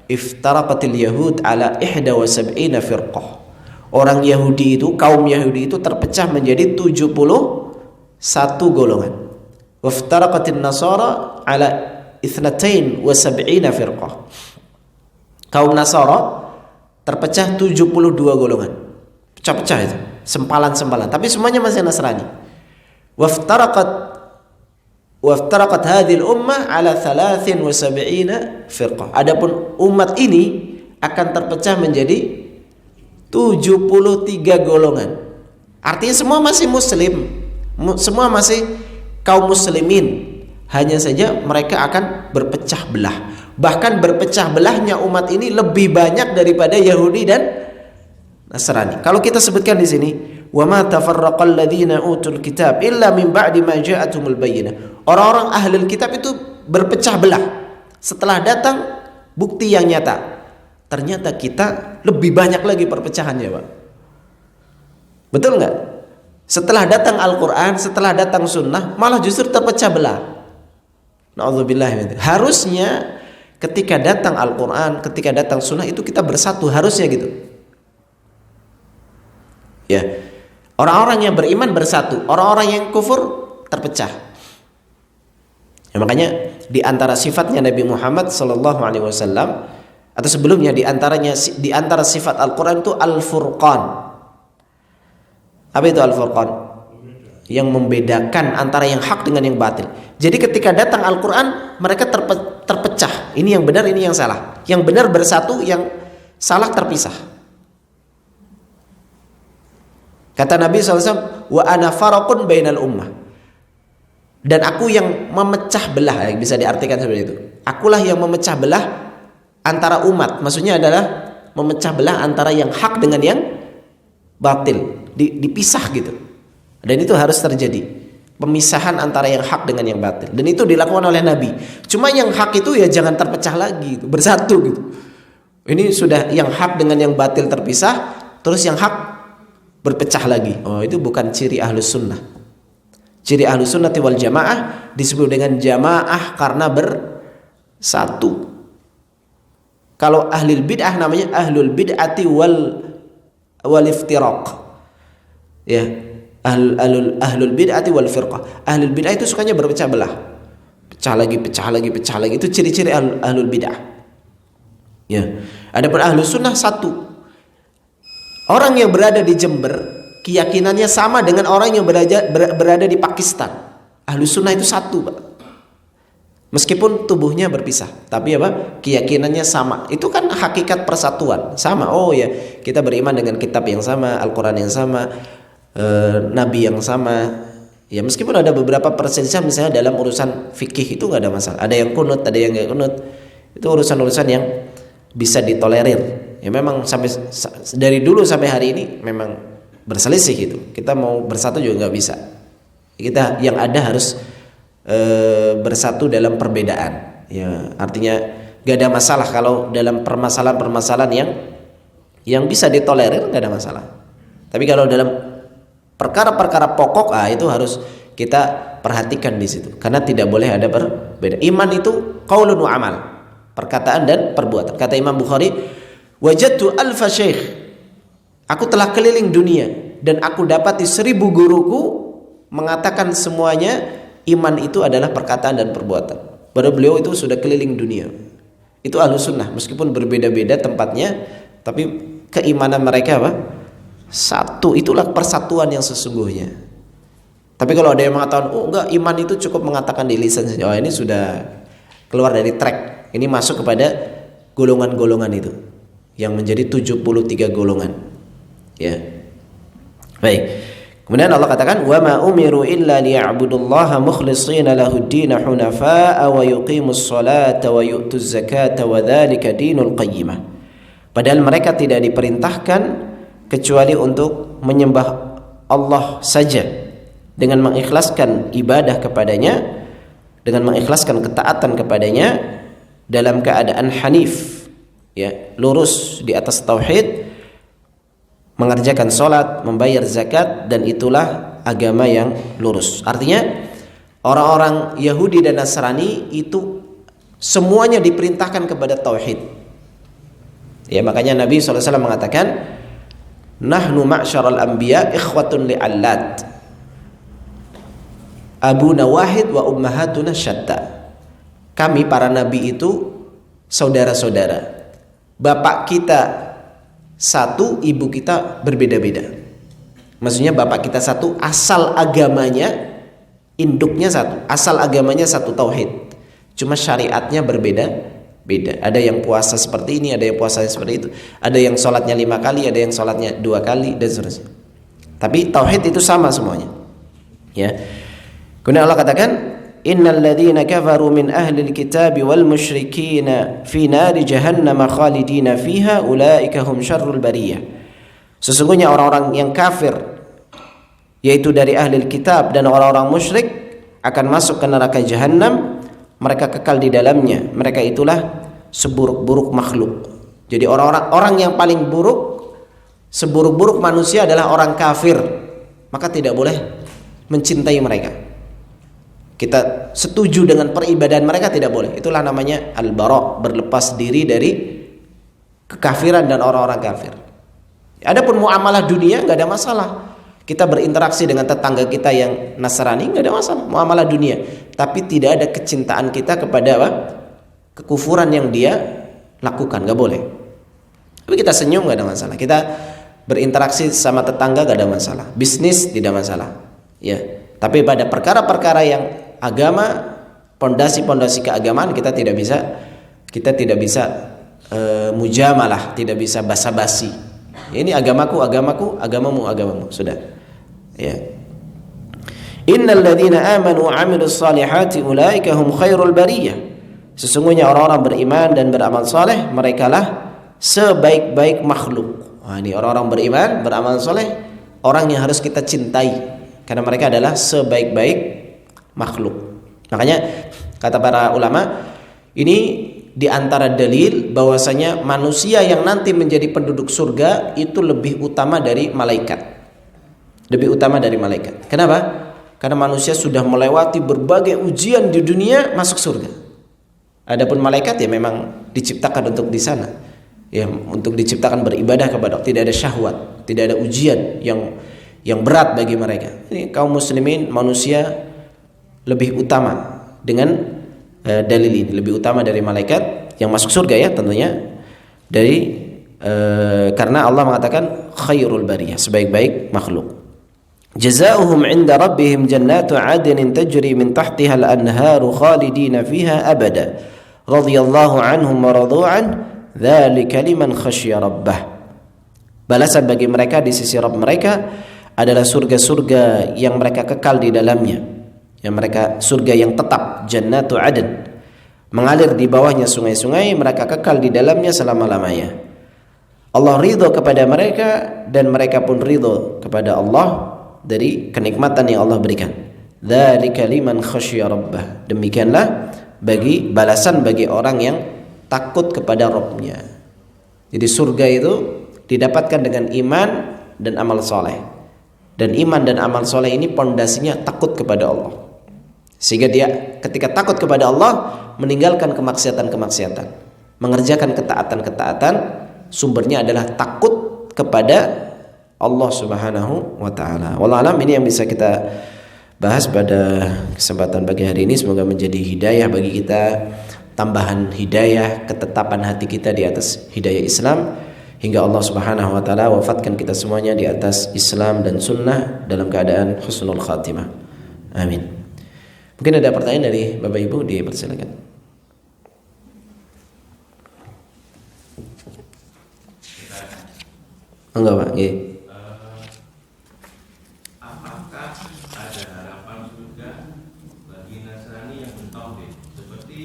iftaraqatil yahud ala 71 firqah. Orang Yahudi itu, kaum Yahudi itu terpecah menjadi 71 golongan. Waftaraqatin nasara ala 72 firqah. Kaum Nasara terpecah 72 golongan. Pecah-pecah itu, sempalan-sempalan, tapi semuanya masih Nasrani. Waftaraqat hadhil ummah ala 73 firqah. Adapun umat ini akan terpecah menjadi 73 golongan. Artinya semua masih muslim, semua masih kaum muslimin. Hanya saja mereka akan berpecah belah. Bahkan berpecah belahnya umat ini lebih banyak daripada Yahudi dan Nasrani. Kalau kita sebutkan di sini, wa ma tafarraqal ladzina utul kitab illa min ba'di ma ja'atumul bayyinah. Orang-orang ahlul kitab itu berpecah belah setelah datang bukti yang nyata. Ternyata kita lebih banyak lagi perpecahannya, Pak. Betul nggak? Setelah datang Al-Quran, setelah datang Sunnah, malah justru terpecah belah. Na'udzubillah. Harusnya ketika datang Al-Quran, ketika datang Sunnah itu kita bersatu, harusnya gitu. Ya, orang-orang yang beriman bersatu, orang-orang yang kufur terpecah. Ya, makanya di antara sifatnya Nabi Muhammad SAW atau sebelumnya di antara sifat Al-Quran itu Al-Furqan. Apa itu Al-Furqan? Yang membedakan antara yang hak dengan yang batil. Jadi ketika datang Al-Quran, mereka terpecah. Ini yang benar, ini yang salah. Yang benar bersatu, yang salah terpisah. Kata Nabi SAW, wa ana faraqun bainal ummah. Dan aku yang memecah belah, bisa diartikan seperti itu. Akulah yang memecah belah antara umat. Maksudnya adalah memecah belah antara yang hak dengan yang batil. Dipisah gitu. Dan itu harus terjadi, pemisahan antara yang hak dengan yang batil. Dan itu dilakukan oleh Nabi. Cuma yang hak itu ya jangan terpecah lagi, bersatu gitu. Ini sudah yang hak dengan yang batil terpisah, terus yang hak berpecah lagi. Oh, itu bukan ciri ahlus sunnah. Ciri ahlus sunnati wal jamaah disebut dengan jamaah karena bersatu. Kalau ahlul bid'ah namanya ahlul bid'ati wal iftiraq. Ya. Ahlul bid'ati wal firqah. Ahlul bid'ah itu sukanya berpecah belah. Pecah lagi. Itu ciri-ciri ahlul bid'ah. Ya. Adapun ahlus sunnah satu. Orang yang berada di Jember keyakinannya sama dengan orang yang berada di Pakistan. Ahlus sunnah itu satu, Pak. Meskipun tubuhnya berpisah, tapi apa? Keyakinannya sama. Itu kan hakikat persatuan. Sama. Oh ya, kita beriman dengan kitab yang sama, Al-Quran yang sama, Nabi yang sama. Ya, meskipun ada beberapa perselisihan misalnya dalam urusan fikih itu nggak ada masalah. Ada yang kunut, ada yang nggak kunut. Itu urusan-urusan yang bisa ditolerir. Ya memang sampai dari dulu sampai hari ini memang berselisih gitu. Kita mau bersatu juga nggak bisa. Kita yang ada harus bersatu dalam perbedaan. Ya, artinya gak ada masalah kalau dalam permasalahan-permasalahan yang bisa ditolerir, gak ada masalah. Tapi kalau dalam perkara-perkara pokok, itu harus kita perhatikan di situ, karena tidak boleh ada berbeda. Iman itu qaulun wa amal, perkataan dan perbuatan. Kata Imam Bukhari, wajadtu alfa syekh, aku telah keliling dunia dan aku dapati 1000 guruku mengatakan semuanya iman itu adalah perkataan dan perbuatan. Padahal beliau itu sudah keliling dunia. Itu Ahlus Sunnah, meskipun berbeda-beda tempatnya, tapi keimanan mereka apa? Satu. Itulah persatuan yang sesungguhnya. Tapi kalau ada yang mengatakan, oh enggak, iman itu cukup mengatakan di lisan saja, oh ini sudah keluar dari track. Ini masuk kepada golongan-golongan itu yang menjadi 73 golongan. Ya. Baik. Kemudian Allah katakan, wa ma umiru illa liya'budullaha mukhlishina lahud-din hunafa'a wa yuqimus salata wa yu'tuz zakata wa dzalika dinul qayyimah. Padahal mereka tidak diperintahkan kecuali untuk menyembah Allah saja dengan mengikhlaskan ibadah kepadanya, dengan mengikhlaskan ketaatan kepadanya dalam keadaan hanif, ya, lurus di atas tauhid, mengerjakan sholat, membayar zakat, dan itulah agama yang lurus. Artinya orang-orang Yahudi dan Nasrani itu semuanya diperintahkan kepada tauhid. Ya, makanya Nabi SAW mengatakan, nahnu ma'syaral anbiya ikhwatun li'allat, abuna wahid wa ummahatuna syatta. Kami para nabi itu saudara-saudara. Bapak kita satu, ibu kita berbeda-beda. Maksudnya bapak kita satu, asal agamanya, induknya satu, asal agamanya satu, tauhid. Cuma syariatnya berbeda-beda. Ada yang puasa seperti ini, ada yang puasa seperti itu, ada yang sholatnya 5 kali, ada yang sholatnya 2 kali, dan seterusnya. Tapi tauhid itu sama semuanya. Ya. Kemudian Allah katakan, innal ladzina kafaru min ahlil kitabi wal musyrikina fi nari jahannam khalidina fiha ulaika hum syarrul bariyah. Sesungguhnya orang-orang yang kafir, yaitu dari ahlil kitab dan orang-orang musyrik, akan masuk ke neraka jahannam, mereka kekal di dalamnya. Mereka itulah seburuk-buruk makhluk. Jadi orang yang paling buruk, seburuk-buruk manusia adalah orang kafir. Maka tidak boleh mencintai mereka. Kita setuju dengan peribadahan mereka, tidak boleh. Itulah namanya al-bara', berlepas diri dari kekafiran dan orang-orang kafir. Adapun muamalah dunia nggak ada masalah. Kita berinteraksi dengan tetangga kita yang Nasrani, nggak ada masalah, muamalah dunia. Tapi tidak ada kecintaan kita kepada apa? Kekufuran yang dia lakukan, nggak boleh. Tapi kita senyum, nggak ada masalah. Kita berinteraksi sama tetangga, nggak ada masalah. Bisnis tidak masalah. Ya. Tapi pada perkara-perkara yang agama, pondasi-pondasi keagamaan, kita tidak bisa mujamalah, tidak bisa basa-basi. Ini agamaku, agamamu, sudah. Ya. Innal ladzina amanu wa 'amilus salihati ulaika hum khairul bariyah. Sesungguhnya orang-orang beriman dan beramal saleh, merekalah sebaik-baik makhluk. Wah, ini orang-orang beriman, beramal saleh, orang yang harus kita cintai. Karena mereka adalah sebaik-baik makhluk. Makanya kata para ulama, ini diantara dalil bahwasanya manusia yang nanti menjadi penduduk surga itu lebih utama dari malaikat. Lebih utama dari malaikat. Kenapa? Karena manusia sudah melewati berbagai ujian di dunia, masuk surga. Adapun malaikat ya memang diciptakan untuk di sana. Ya, untuk diciptakan beribadah kepada Allah, tidak ada syahwat, tidak ada ujian yang berat bagi mereka. Ini kaum muslimin, manusia lebih utama dengan dalil ini, lebih utama dari malaikat yang masuk surga, ya tentunya dari karena Allah mengatakan khairul bariyah, sebaik-baik makhluk. Jazaohum 'inda rabbihim jannatu 'adnin tajri min tahtiha al-anharu khalidina fiha abada radhiyallahu 'anhum wa radu 'an dzalika liman khasyiya rabbah. Balasan bagi mereka di sisi Rabb mereka adalah surga-surga yang mereka kekal di dalamnya, yang mereka surga yang tetap, jannatu adn, mengalir di bawahnya sungai-sungai, mereka kekal di dalamnya selama-lamanya. Allah ridho kepada mereka dan mereka pun ridho kepada Allah dari kenikmatan yang Allah berikan. Dzalika liman khasyiya rabbah. Demikianlah bagi balasan bagi orang yang takut kepada Rabb-nya. Jadi surga itu didapatkan dengan iman dan amal soleh. Dan iman dan amal soleh ini pondasinya takut kepada Allah. Sehingga dia ketika takut kepada Allah, meninggalkan kemaksiatan-kemaksiatan, mengerjakan ketaatan-ketaatan, sumbernya adalah takut kepada Allah Subhanahu wa taala. Wallahu alam, ini yang bisa kita bahas pada kesempatan pagi hari ini. Semoga menjadi hidayah bagi kita, tambahan hidayah, ketetapan hati kita di atas hidayah Islam, hingga Allah Subhanahu wa taala wafatkan kita semuanya di atas Islam dan sunnah dalam keadaan husnul khatimah. Amin. Mungkin ada pertanyaan dari Bapak Ibu, dipersilakan. Enggak, Pak. Nggih. Apakah ada harapan surga bagi Nasrani yang bertauhid? Seperti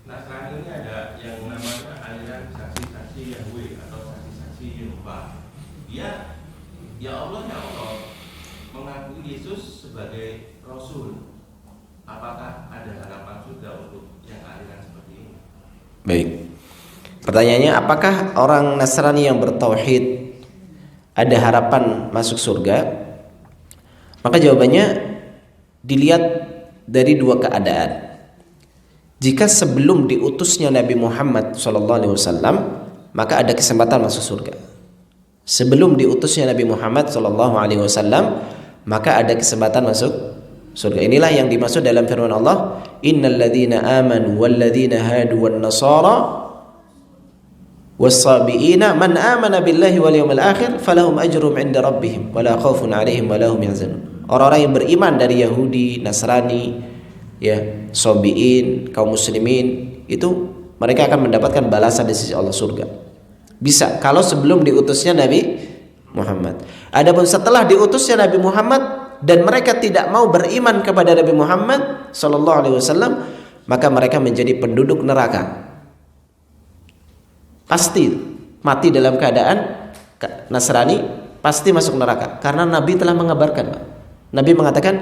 Nasrani ini ada yang namanya aliran saksi-saksi Yahweh atau saksi-saksi Yehova. Dia, ya Allah, mengakui Yesus sebagai Rasul. Apakah ada harapan surga untuk yang aliran seperti ini? Baik. Pertanyaannya, apakah orang Nasrani yang bertauhid ada harapan masuk surga? Maka jawabannya dilihat dari dua keadaan. Jika sebelum diutusnya Nabi Muhammad SAW, maka ada kesempatan masuk surga. Sebelum diutusnya Nabi Muhammad SAW, maka ada kesempatan masuk surga. Inilah yang dimaksud dalam firman Allah, innal ladzina amanu wal ladzina hadu wan nasara was-sabiina man amana billahi wal yawmil akhir falahum ajrum 'inda rabbihim wala khaufun 'alaihim wala hum yahzanun. Orang-orang yang beriman dari Yahudi, Nasrani, ya, sabiin, kaum muslimin, itu mereka akan mendapatkan balasan di sisi Allah, surga. Bisa kalau sebelum diutusnya Nabi Muhammad. Adapun setelah diutusnya Nabi Muhammad dan mereka tidak mau beriman kepada Nabi Muhammad sallallahu alaihi wasallam, maka mereka menjadi penduduk neraka. Pasti mati dalam keadaan Nasrani, pasti masuk neraka karena Nabi telah mengabarkan, Pak. Nabi mengatakan,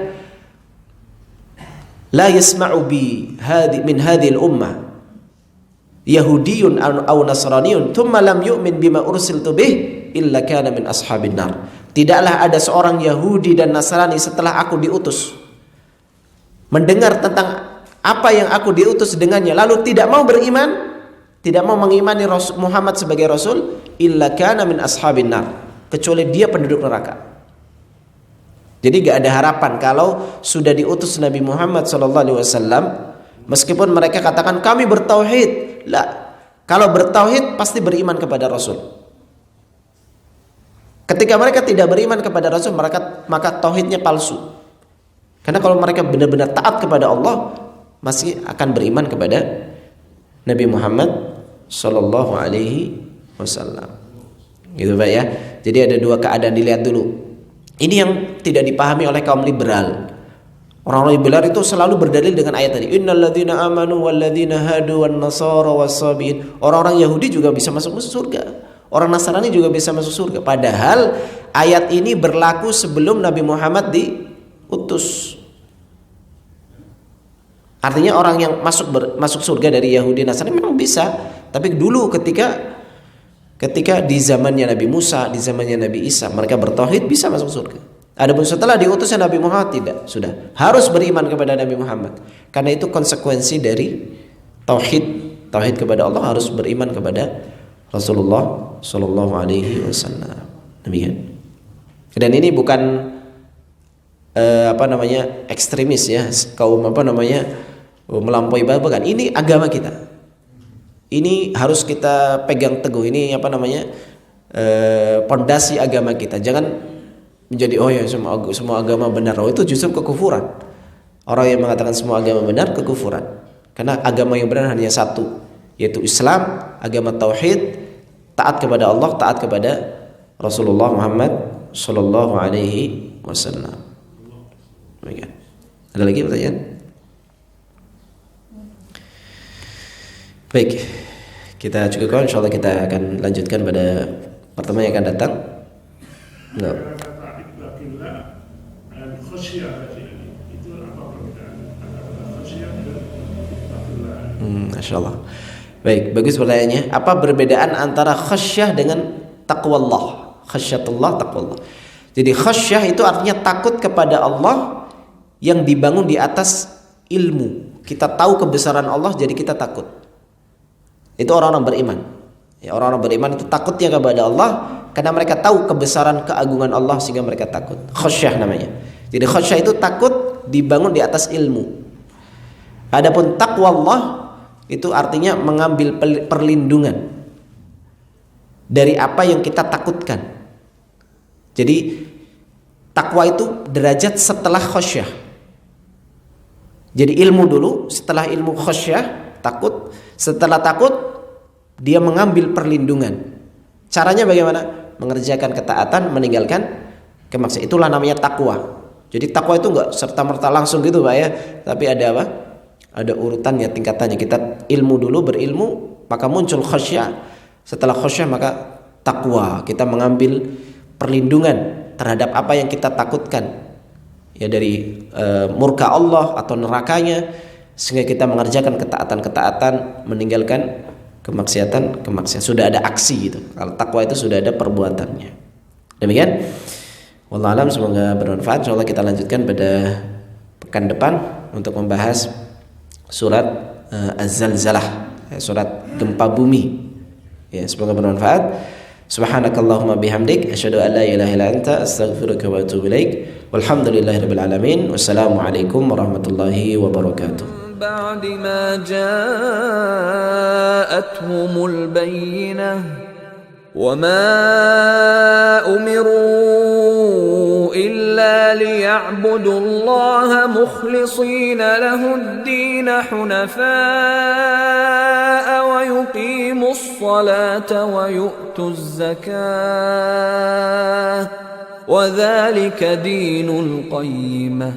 la yasma'u bi min hadhil ummah Yahudiyun aw Nasraniyun thumma lam yu'min bima ursiltu bih illa kana min ashabin nar. Tidaklah ada seorang Yahudi dan Nasrani setelah aku diutus mendengar tentang apa yang aku diutus dengannya lalu tidak mau beriman, tidak mau mengimani Muhammad sebagai Rasul, illa kana min ashabin nar, kecuali dia penduduk neraka. Jadi gak ada harapan kalau sudah diutus Nabi Muhammad SAW, meskipun mereka katakan kami bertauhid. Lah, kalau bertauhid pasti beriman kepada Rasul. Ketika mereka tidak beriman kepada Rasul, maka tauhidnya palsu. Karena kalau mereka benar-benar taat kepada Allah, masih akan beriman kepada Nabi Muhammad sallallahu alaihi wasallam. Gitu, Pak, ya. Jadi ada dua keadaan, dilihat dulu. Ini yang tidak dipahami oleh kaum liberal. Orang-orang liberal itu selalu berdalil dengan ayat tadi, innalladzina amanu walladzina hadu wan nasara was-sabiin. Orang-orang Yahudi juga bisa masuk surga. Orang Nasrani juga bisa masuk surga. Padahal ayat ini berlaku sebelum Nabi Muhammad diutus. Artinya orang yang masuk surga dari Yahudi Nasrani memang bisa, tapi dulu ketika di zamannya Nabi Musa, di zamannya Nabi Isa, mereka bertauhid bisa masuk surga. Adapun setelah diutusnya Nabi Muhammad tidak, sudah harus beriman kepada Nabi Muhammad. Karena itu konsekuensi dari tauhid kepada Allah, harus beriman kepada Rasulullah sallallahu alaihi wasallam. Demikian. Dan ini bukan ekstremis, ya, kaum melampaui bukan. Ini agama kita. Ini harus kita pegang teguh. Ini pondasi agama kita. Jangan menjadi semua agama benar. Itu justru kekufuran. Orang yang mengatakan semua agama benar, kekufuran. Karena agama yang benar hanya satu, yaitu Islam, agama tauhid, taat kepada Allah, taat kepada Rasulullah Muhammad sallallahu alaihi wasallam. Ada lagi pertanyaan? Baik, kita cukupkan. InsyaAllah kita akan lanjutkan pada pertemuan yang akan datang. Kata-kata itu Masya Allah. Baik, bagus pertanyaannya. Apa perbedaan antara khasyah dengan taqwallah? Khasyatullah, taqwallah. Jadi khasyah itu artinya takut kepada Allah yang dibangun di atas ilmu. Kita tahu kebesaran Allah, jadi kita takut. Itu orang-orang beriman. Ya, orang-orang beriman itu takutnya kepada Allah karena mereka tahu kebesaran keagungan Allah sehingga mereka takut. Khasyah namanya. Jadi khasyah itu takut dibangun di atas ilmu. Adapun taqwallah itu artinya mengambil perlindungan dari apa yang kita takutkan. Jadi takwa itu derajat setelah khasyah. Jadi ilmu dulu, setelah ilmu khasyah, takut, setelah takut dia mengambil perlindungan. Caranya bagaimana? Mengerjakan ketaatan, meninggalkan kemaksiatan. Itulah namanya takwa. Jadi takwa itu enggak serta-merta langsung gitu Pak ya, tapi ada apa? Ada urutannya, tingkatannya. Kita ilmu dulu, berilmu, maka muncul khasyah. Setelah khasyah maka takwa. Kita mengambil perlindungan terhadap apa yang kita takutkan, ya dari murka Allah atau nerakanya, sehingga kita mengerjakan ketaatan-ketaatan, meninggalkan kemaksiatan. Sudah ada aksi gitu. Kalau takwa itu sudah ada perbuatannya. Demikian. Wallahu a'lam, semoga bermanfaat. Insyaallah kita lanjutkan pada pekan depan untuk membahas surat Az-Zalzalah, surat gempa bumi. Ya, semoga bermanfaat. Subhanakallahumma bihamdik asyhadu an la ilaha illa anta astaghfiruka wa atubu ilaik. Walhamdulillahirabbil alamin. Wassalamualaikum warahmatullahi wabarakatuh. بعد ما جاءتهم البينة وما أمروا إلا ليعبدوا الله مخلصين له الدين حنفاء ويقيموا الصلاة ويؤتوا الزكاة وذلك دين القيمة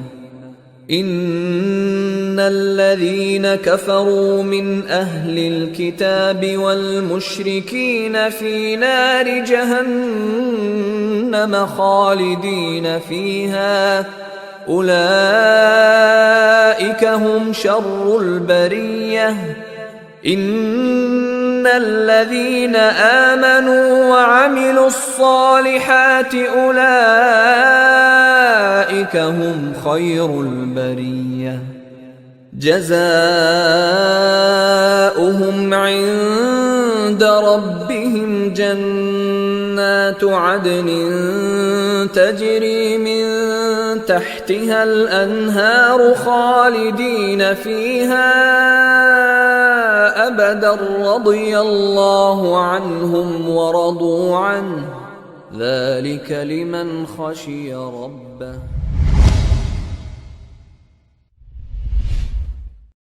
إن الذين كفروا من أهل الكتاب والمشركين في نار جهنم خالدين فيها أولئك هم شر البرية إن الذين آمنوا وعملوا الصالحات أولئك هم خير البرية جزاؤهم عند ربهم جنات عدن تجري من تحتها الأنهار خالدين فيها أبدا رضي الله عنهم ورضوا عنه ذلك لمن خشي ربه